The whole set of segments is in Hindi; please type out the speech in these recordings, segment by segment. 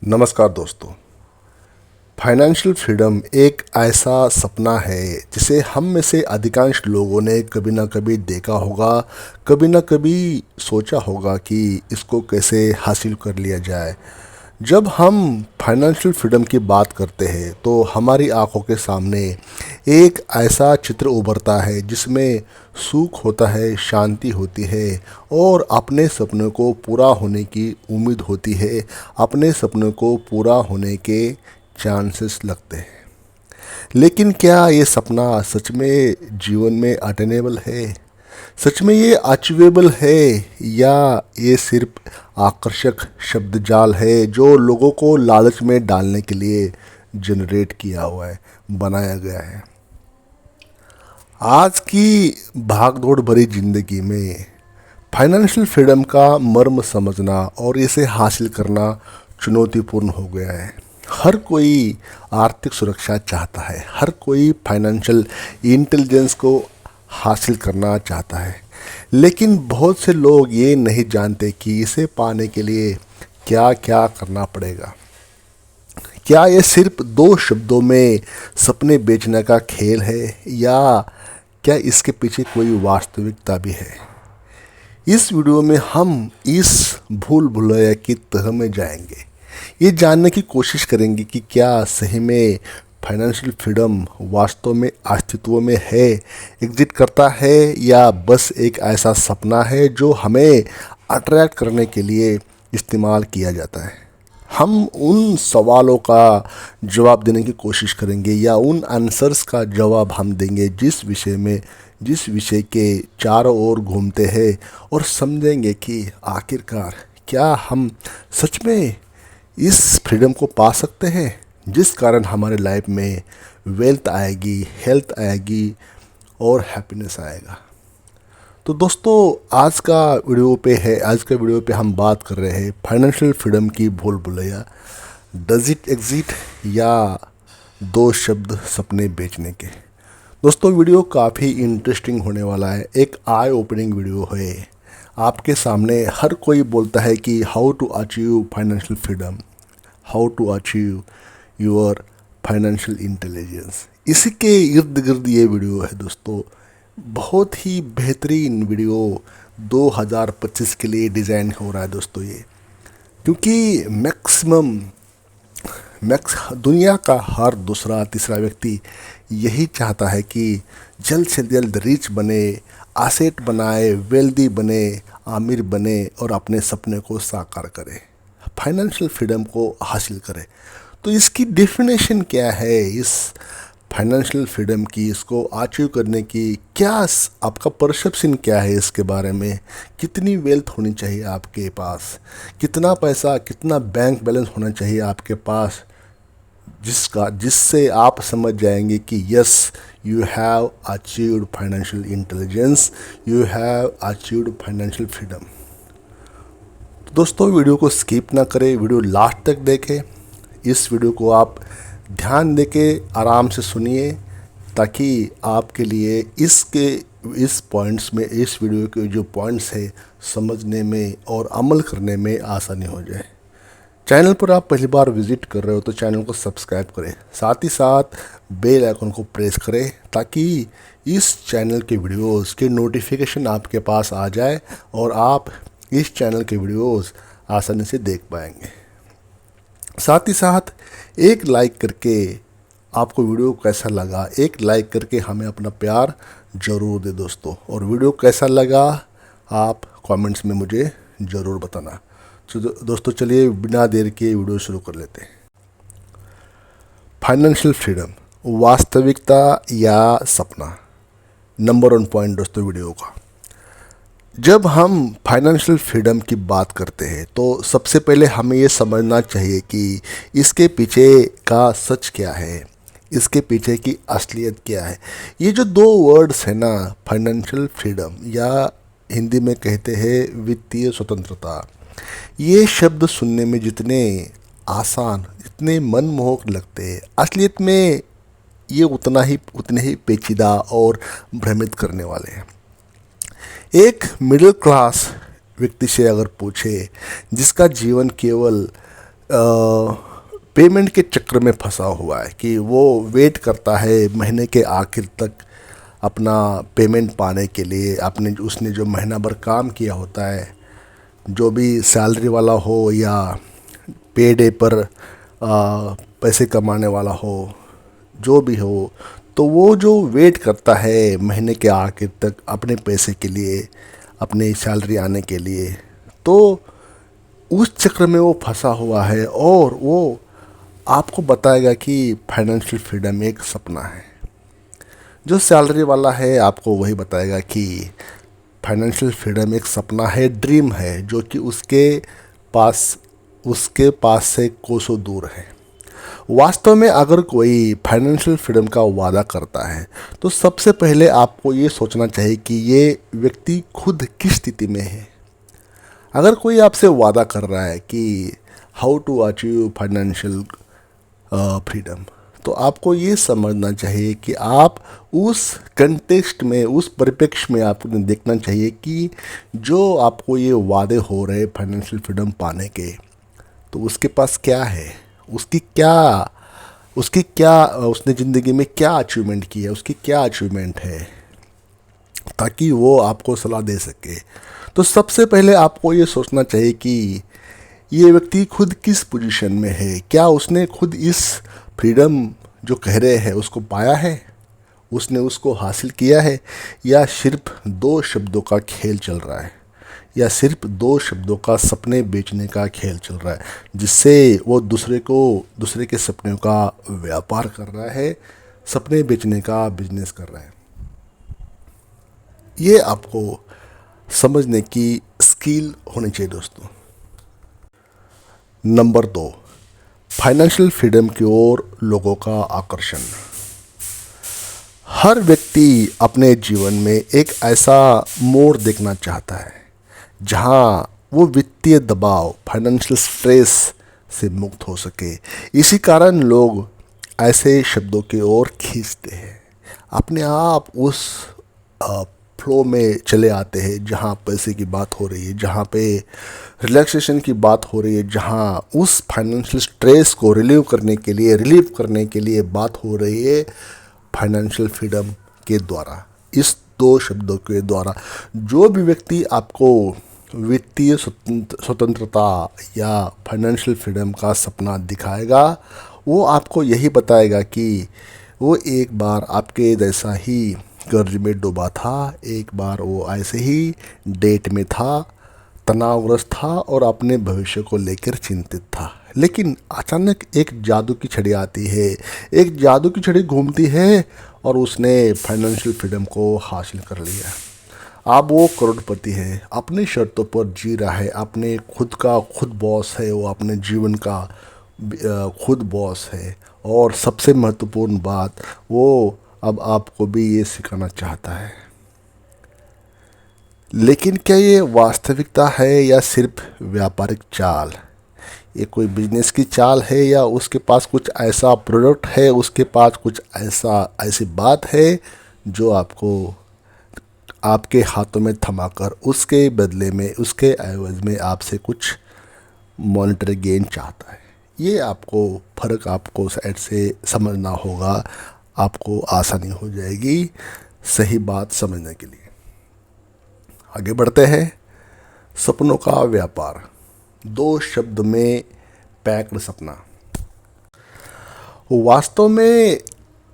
नमस्कार दोस्तों। फाइनेंशियल फ्रीडम एक ऐसा सपना है जिसे हम में से अधिकांश लोगों ने कभी ना कभी देखा होगा, कभी ना कभी सोचा होगा कि इसको कैसे हासिल कर लिया जाए। जब हम फाइनेंशियल फ्रीडम की बात करते हैं तो हमारी आंखों के सामने एक ऐसा चित्र उभरता है जिसमें सुख होता है, शांति होती है और अपने सपनों को पूरा होने की उम्मीद होती है, अपने सपनों को पूरा होने के चांसेस लगते हैं। लेकिन क्या ये सपना सच में जीवन में अटेनेबल है? सच में ये अचीवेबल है या ये सिर्फ आकर्षक शब्द जाल है जो लोगों को लालच में डालने के लिए जनरेट किया हुआ है, बनाया गया है। आज की भागदौड़ भरी जिंदगी में फाइनेंशियल फ्रीडम का मर्म समझना और इसे हासिल करना चुनौतीपूर्ण हो गया है। हर कोई आर्थिक सुरक्षा चाहता है, हर कोई फाइनेंशियल इंटेलिजेंस को हासिल करना चाहता है, लेकिन बहुत से लोग ये नहीं जानते कि इसे पाने के लिए क्या क्या करना पड़ेगा। क्या ये सिर्फ दो शब्दों में सपने बेचने का खेल है या क्या इसके पीछे कोई वास्तविकता भी है? इस वीडियो में हम इस भूल भुलैया की तह में जाएंगे। ये जानने की कोशिश करेंगे कि क्या सही में फाइनेंशियल फ्रीडम वास्तव में अस्तित्व में है, एग्जिस्ट करता है, या बस एक ऐसा सपना है जो हमें अट्रैक्ट करने के लिए इस्तेमाल किया जाता है। हम उन सवालों का जवाब देने की कोशिश करेंगे या उन आंसर्स का जवाब हम देंगे जिस विषय के चारों ओर घूमते हैं, और समझेंगे कि आखिरकार क्या हम सच में इस फ्रीडम को पा सकते हैं जिस कारण हमारे लाइफ में वेल्थ आएगी, हेल्थ आएगी और हैप्पीनेस आएगा। तो दोस्तों, आज का वीडियो पे हम बात कर रहे हैं फाइनेंशियल फ्रीडम की भूल भुलैया, डज इट एग्जिस्ट, या दो शब्द सपने बेचने के। दोस्तों, वीडियो काफ़ी इंटरेस्टिंग होने वाला है, एक आई ओपनिंग वीडियो है। आपके सामने हर कोई बोलता है कि how to achieve financial freedom, how to achieve your financial intelligence. इसी के इर्द गिर्द ये वीडियो है दोस्तों। बहुत ही बेहतरीन वीडियो 2025 के लिए डिज़ाइन हो रहा है दोस्तों ये, क्योंकि दुनिया का हर दूसरा तीसरा व्यक्ति यही चाहता है कि जल्द से जल्द रिच बने, एसेट बनाए, वेल्दी बने, आमिर बने और अपने सपने को साकार करे, फाइनेंशियल फ्रीडम को हासिल करे। तो इसकी डेफिनेशन क्या है, इस फाइनेंशियल फ्रीडम की, इसको अचीव करने की क्या आपका परसेप्शन क्या है इसके बारे में? कितनी वेल्थ होनी चाहिए आपके पास, कितना पैसा, कितना बैंक बैलेंस होना चाहिए आपके पास जिससे आप समझ जाएंगे कि yes, you have achieved financial intelligence, you have achieved financial freedom. दोस्तों, वीडियो को स्किप ना करें, वीडियो लास्ट तक देखें। इस वीडियो को आप ध्यान देके आराम से सुनिए ताकि आपके लिए इस पॉइंट्स में, इस वीडियो के जो पॉइंट्स है समझने में और अमल करने में आसानी हो जाए। चैनल पर आप पहली बार विजिट कर रहे हो तो चैनल को सब्सक्राइब करें, साथ ही साथ बेल आइकन को प्रेस करें ताकि इस चैनल के वीडियोस के नोटिफिकेशन आपके पास आ जाए और आप इस चैनल के वीडियोस आसानी से देख पाएंगे। साथ ही साथ एक लाइक करके, आपको वीडियो कैसा लगा, एक लाइक करके हमें अपना प्यार ज़रूर दे दोस्तों। और वीडियो कैसा लगा आप कमेंट्स में मुझे ज़रूर बताना। तो दोस्तों, चलिए बिना देर के वीडियो शुरू कर लेते हैं। फाइनेंशियल फ्रीडम, वास्तविकता या सपना, नंबर 1 पॉइंट दोस्तों वीडियो का। जब हम फाइनेंशियल फ्रीडम की बात करते हैं तो सबसे पहले हमें ये समझना चाहिए कि इसके पीछे का सच क्या है, इसके पीछे की असलियत क्या है। ये जो दो वर्ड्स हैं ना, फाइनेंशियल फ्रीडम या हिंदी में कहते हैं वित्तीय स्वतंत्रता, ये शब्द सुनने में जितने आसान, इतने मनमोहक लगते हैं, असलियत में ये उतने ही पेचीदा और भ्रमित करने वाले हैं। एक मिडिल क्लास व्यक्ति से अगर पूछे जिसका जीवन केवल पेमेंट के चक्र में फंसा हुआ है कि वो वेट करता है महीने के आखिर तक अपना पेमेंट पाने के लिए। आपने उसने जो महीना भर काम किया होता है, जो भी सैलरी वाला हो या पे डे पर पैसे कमाने वाला हो, जो भी हो, तो वो जो वेट करता है महीने के आखिर तक अपने पैसे के लिए, अपनी सैलरी आने के लिए, तो उस चक्र में वो फंसा हुआ है। और वो आपको बताएगा कि फाइनेंशियल फ्रीडम एक सपना है। जो सैलरी वाला है आपको वही बताएगा कि फाइनेंशियल फ्रीडम एक सपना है, ड्रीम है, जो कि उसके पास से कोसों दूर है। वास्तव में अगर कोई फाइनेंशियल फ्रीडम का वादा करता है तो सबसे पहले आपको ये सोचना चाहिए कि ये व्यक्ति खुद किस स्थिति में है। अगर कोई आपसे वादा कर रहा है कि how to achieve financial freedom, तो आपको ये समझना चाहिए कि आप उस कंटेक्स्ट में, उस परिप्रेक्ष्य में आपको देखना चाहिए कि जो आपको ये वादे हो रहे फाइनेंशियल फ्रीडम पाने के, तो उसके पास क्या है, उसकी क्या उसने ज़िंदगी में क्या अचीवमेंट की है, उसकी क्या अचीवमेंट है, ताकि वो आपको सलाह दे सके। तो सबसे पहले आपको ये सोचना चाहिए कि ये व्यक्ति खुद किस पोजीशन में है। क्या उसने खुद इस फ्रीडम जो कह रहे हैं उसको पाया है, उसने उसको हासिल किया है, या सिर्फ दो शब्दों का खेल चल रहा है, या सिर्फ दो शब्दों का सपने बेचने का खेल चल रहा है, जिससे वो दूसरे के सपनों का व्यापार कर रहा है, सपने बेचने का बिजनेस कर रहा है। ये आपको समझने की स्किल होनी चाहिए दोस्तों। नंबर 2, फाइनेंशियल फ्रीडम की ओर लोगों का आकर्षण। हर व्यक्ति अपने जीवन में एक ऐसा मोड़ देखना चाहता है जहां वो वित्तीय दबाव, फाइनेंशियल स्ट्रेस से मुक्त हो सके। इसी कारण लोग ऐसे शब्दों की ओर खींचते हैं, अपने आप उस फ्लो में चले आते हैं जहाँ पैसे की बात हो रही है, जहाँ पे रिलैक्सेशन की बात हो रही है, जहाँ उस फाइनेंशियल स्ट्रेस को रिलीव करने के लिए बात हो रही है फाइनेंशियल फ्रीडम के द्वारा। इस दो शब्दों के द्वारा जो भी व्यक्ति आपको वित्तीय स्वतंत्रता या फाइनेंशियल फ्रीडम का सपना दिखाएगा, वो आपको यही बताएगा कि वो एक बार आपके जैसा ही कर्ज में डूबा था, एक बार वो ऐसे ही डेट में था, तनावग्रस्त था और अपने भविष्य को लेकर चिंतित था। लेकिन अचानक एक जादू की छड़ी आती है, एक जादू की छड़ी घूमती है और उसने फाइनेंशियल फ्रीडम को हासिल कर लिया। अब वो करोड़पति है, अपनी शर्तों पर जी रहा है, अपने खुद बॉस है, वो अपने जीवन का खुद बॉस है। और सबसे महत्वपूर्ण बात, वो अब आपको भी ये सिखाना चाहता है। लेकिन क्या ये वास्तविकता है या सिर्फ व्यापारिक चाल? ये कोई बिजनेस की चाल है या उसके पास कुछ ऐसा प्रोडक्ट है, उसके पास कुछ ऐसी बात है जो आपको आपके हाथों में थमाकर उसके बदले में, उसके एवज में आपसे कुछ मॉनेटरी गेन चाहता है? ये आपको फ़र्क आपको साइड से समझना होगा, आपको आसानी हो जाएगी सही बात समझने के लिए। आगे बढ़ते हैं। सपनों का व्यापार, दो शब्द में पैक्ड सपना। वास्तव में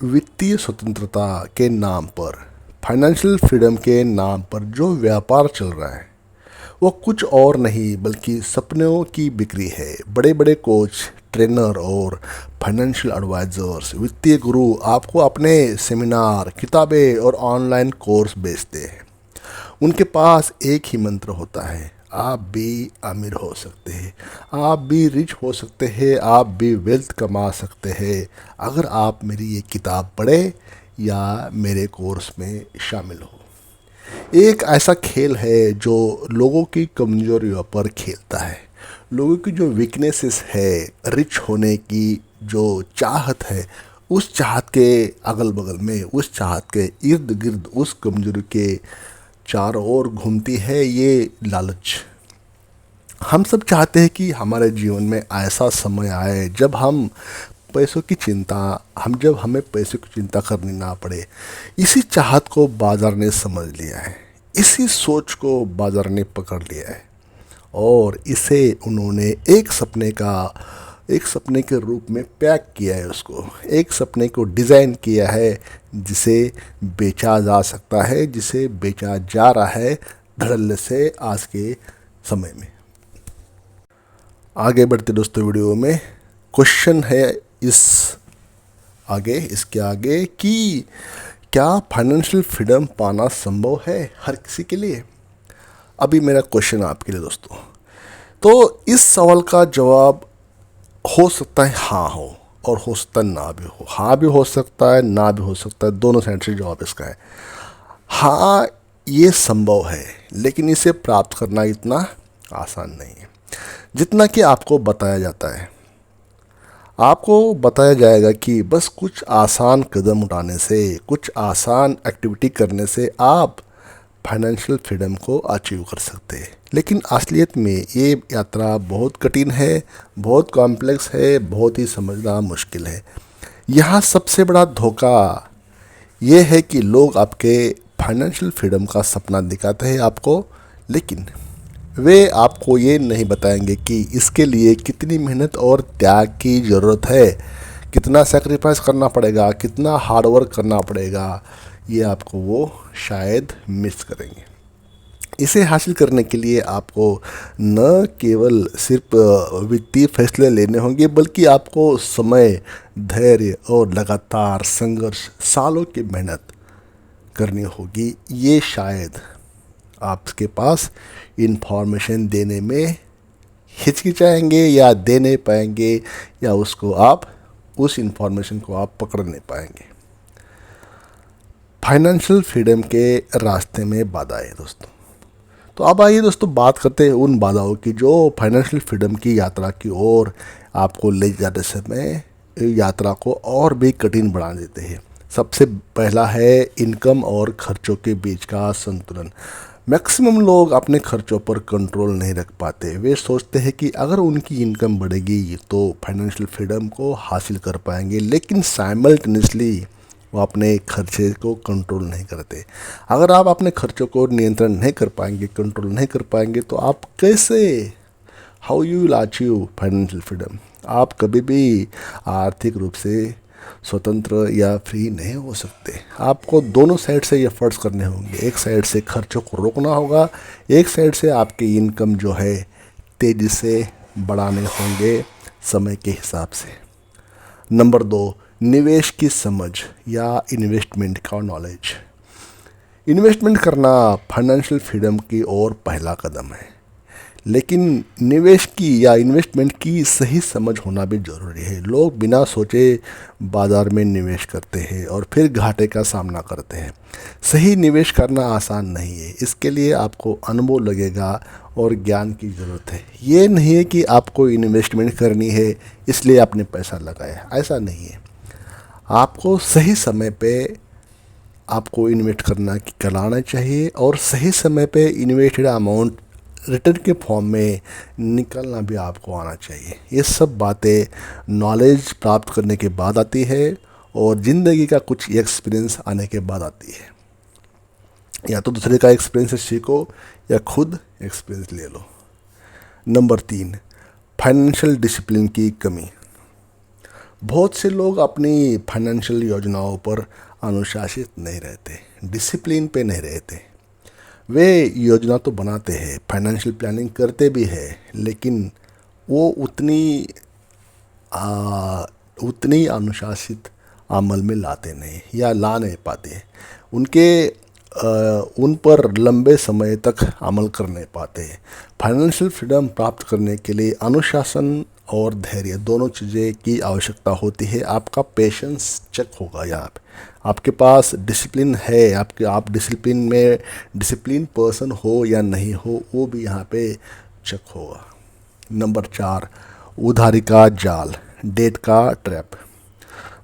वित्तीय स्वतंत्रता के नाम पर, फाइनेंशियल फ्रीडम के नाम पर जो व्यापार चल रहा है वो कुछ और नहीं बल्कि सपनों की बिक्री है। बड़े बड़े कोच, ट्रेनर और फाइनेंशियल एडवाइजर्स, वित्तीय गुरु आपको अपने सेमिनार, किताबें और ऑनलाइन कोर्स बेचते हैं। उनके पास एक ही मंत्र होता है, आप भी अमीर हो सकते हैं, आप भी रिच हो सकते हैं, आप भी वेल्थ कमा सकते हैं अगर आप मेरी ये किताब पढ़े या मेरे कोर्स में शामिल हो। एक ऐसा खेल है जो लोगों की कमजोरियों पर खेलता है, लोगों की जो वीकनेसेस है, रिच होने की जो चाहत है, उस चाहत के अगल बगल में, उस चाहत के इर्द गिर्द, उस कमजोरी के चारों ओर घूमती है ये लालच। हम सब चाहते हैं कि हमारे जीवन में ऐसा समय आए जब हम पैसों की चिंता हम जब हमें पैसों की चिंता करनी ना पड़े। इसी चाहत को बाजार ने समझ लिया है, इसी सोच को बाजार ने पकड़ लिया है और इसे उन्होंने एक सपने के रूप में पैक किया है, उसको एक सपने को डिज़ाइन किया है जिसे बेचा जा सकता है, जिसे बेचा जा रहा है धड़ल्ले से आज के समय में। आगे बढ़ते दोस्तों वीडियो में क्वेश्चन है इसके आगे कि क्या फाइनेंशियल फ्रीडम पाना संभव है हर किसी के लिए। अभी मेरा क्वेश्चन आपके लिए दोस्तों, तो इस सवाल का जवाब हो सकता है हाँ हो और हो सकता है ना भी हो। हाँ भी हो सकता है, ना भी हो सकता है, दोनों साइड से जवाब इसका है। हाँ, ये संभव है, लेकिन इसे प्राप्त करना इतना आसान नहीं है जितना कि आपको बताया जाता है। आपको बताया जाएगा कि बस कुछ आसान कदम उठाने से, कुछ आसान एक्टिविटी करने से आप फाइनेंशियल फ्रीडम को अचीव कर सकते हैं, लेकिन असलियत में ये यात्रा बहुत कठिन है, बहुत कॉम्प्लेक्स है, बहुत ही समझना मुश्किल है। यहाँ सबसे बड़ा धोखा ये है कि लोग आपके फाइनेंशियल फ्रीडम का सपना दिखाते हैं आपको, लेकिन वे आपको ये नहीं बताएंगे कि इसके लिए कितनी मेहनत और त्याग की ज़रूरत है, कितना सेक्रीफाइस करना पड़ेगा, कितना हार्ड वर्क करना पड़ेगा। ये आपको वो शायद मिस करेंगे। इसे हासिल करने के लिए आपको न केवल सिर्फ वित्तीय फैसले लेने होंगे, बल्कि आपको समय, धैर्य और लगातार संघर्ष, सालों की मेहनत करनी होगी। ये शायद आपके पास इन्फॉर्मेशन देने में हिचकिचाएंगे या दे नहीं पाएंगे, या उस इन्फॉर्मेशन को आप पकड़ नहीं पाएंगे। फाइनेंशियल फ्रीडम के रास्ते में बाधाएं दोस्तों। तो अब आइए दोस्तों बात करते हैं उन बाधाओं की जो फाइनेंशियल फ्रीडम की यात्रा की ओर आपको ले जाते समय यात्रा को और भी कठिन बना देते हैं। सबसे पहला है इनकम और खर्चों के बीच का संतुलन। मैक्सिमम लोग अपने खर्चों पर कंट्रोल नहीं रख पाते। वे सोचते हैं कि अगर उनकी इनकम बढ़ेगी तो फाइनेंशियल फ्रीडम को हासिल कर पाएंगे, लेकिन साइमल्टेनियसली वो अपने खर्चे को कंट्रोल नहीं करते। अगर आप अपने खर्चों को नियंत्रण नहीं कर पाएंगे, कंट्रोल नहीं कर पाएंगे, तो आप कैसे how you will achieve financial freedom. आप कभी भी आर्थिक रूप से स्वतंत्र या फ्री नहीं हो सकते। आपको दोनों साइड से एफर्ट्स करने होंगे। एक साइड से खर्चों को रोकना होगा, एक साइड से आपकी इनकम जो है तेज़ी से बढ़ाने होंगे समय के हिसाब से। नंबर 2, निवेश की समझ या इन्वेस्टमेंट का नॉलेज। इन्वेस्टमेंट करना फाइनेंशियल फ्रीडम की ओर पहला कदम है, लेकिन निवेश की या इन्वेस्टमेंट की सही समझ होना भी ज़रूरी है। लोग बिना सोचे बाज़ार में निवेश करते हैं और फिर घाटे का सामना करते हैं। सही निवेश करना आसान नहीं है, इसके लिए आपको अनुभव लगेगा और ज्ञान की ज़रूरत है। ये नहीं है कि आपको इन्वेस्टमेंट करनी है इसलिए आपने पैसा लगाया, ऐसा नहीं है। आपको सही समय पे आपको इन्वेस्ट करना की कराना चाहिए और सही समय पे इन्वेस्टेड अमाउंट रिटर्न के फॉर्म में निकलना भी आपको आना चाहिए। ये सब बातें नॉलेज प्राप्त करने के बाद आती है और ज़िंदगी का कुछ एक्सपीरियंस आने के बाद आती है। या तो दूसरे का एक्सपीरियंस सीखो या खुद एक्सपीरियंस ले लो। नंबर 3, फाइनेंशियल डिसिप्लिन की कमी। बहुत से लोग अपनी फाइनेंशियल योजनाओं पर अनुशासित नहीं रहते, डिसिप्लिन पे नहीं रहते। वे योजना तो बनाते हैं, फाइनेंशियल प्लानिंग करते भी हैं, लेकिन वो उतनी अनुशासित अमल में लाते नहीं या ला नहीं पाते। उन पर लंबे समय तक अमल कर नहीं पाते। फाइनेंशियल फ्रीडम प्राप्त करने के लिए अनुशासन और धैर्य दोनों चीज़ें की आवश्यकता होती है। आपका पेशेंस चेक होगा यहाँ पे, आपके पास डिसिप्लिन है, आप डिसिप्लिन पर्सन हो या नहीं हो, वो भी यहाँ पे चेक होगा। नंबर 4, उधारी का जाल, डेट का ट्रैप।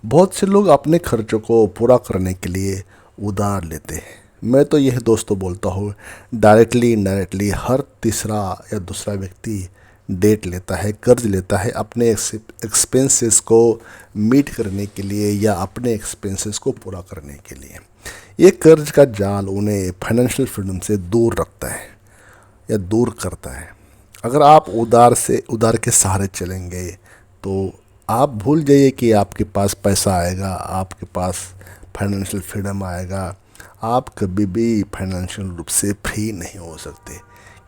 बहुत से लोग अपने खर्चों को पूरा करने के लिए उधार लेते हैं। मैं तो यह दोस्तों बोलता हूँ, डायरेक्टली इनडायरेक्टली हर तीसरा या दूसरा व्यक्ति डेट लेता है, कर्ज लेता है अपने एक्सपेंसेस को मीट करने के लिए या अपने एक्सपेंसेस को पूरा करने के लिए। ये कर्ज का जाल उन्हें फाइनेंशियल फ्रीडम से दूर रखता है या दूर करता है। अगर आप उधार के सहारे चलेंगे तो आप भूल जाइए कि आपके पास पैसा आएगा, आपके पास फाइनेंशियल फ्रीडम आएगा। आप कभी भी फाइनेंशियल रूप से फ्री नहीं हो सकते,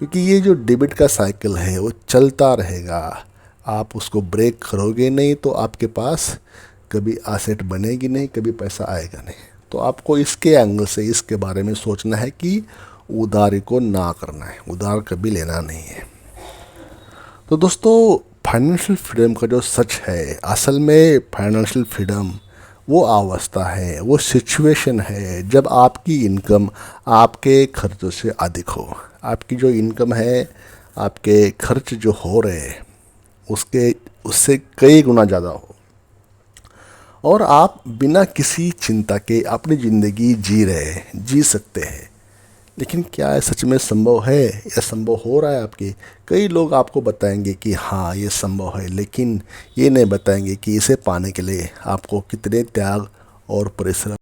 क्योंकि ये जो डेबिट का साइकिल है वो चलता रहेगा। आप उसको ब्रेक करोगे नहीं तो आपके पास कभी एसेट बनेगी नहीं, कभी पैसा आएगा नहीं। तो आपको इसके एंगल से इसके बारे में सोचना है कि उधारी को ना करना है, उधार कभी लेना नहीं है। तो दोस्तों, फाइनेंशियल फ्रीडम का जो सच है, असल में फाइनेंशियल फ्रीडम वो अवस्था है, वो सिचुएशन है जब आपकी इनकम आपके खर्चों से अधिक हो। आपकी जो इनकम है, आपके खर्च जो हो रहे हैं उससे कई गुना ज़्यादा हो, और आप बिना किसी चिंता के अपनी ज़िंदगी जी सकते हैं। लेकिन क्या है, सच में संभव है या संभव हो रहा है आपके? कई लोग आपको बताएंगे कि हाँ ये संभव है, लेकिन ये नहीं बताएंगे कि इसे पाने के लिए आपको कितने त्याग और परिश्रम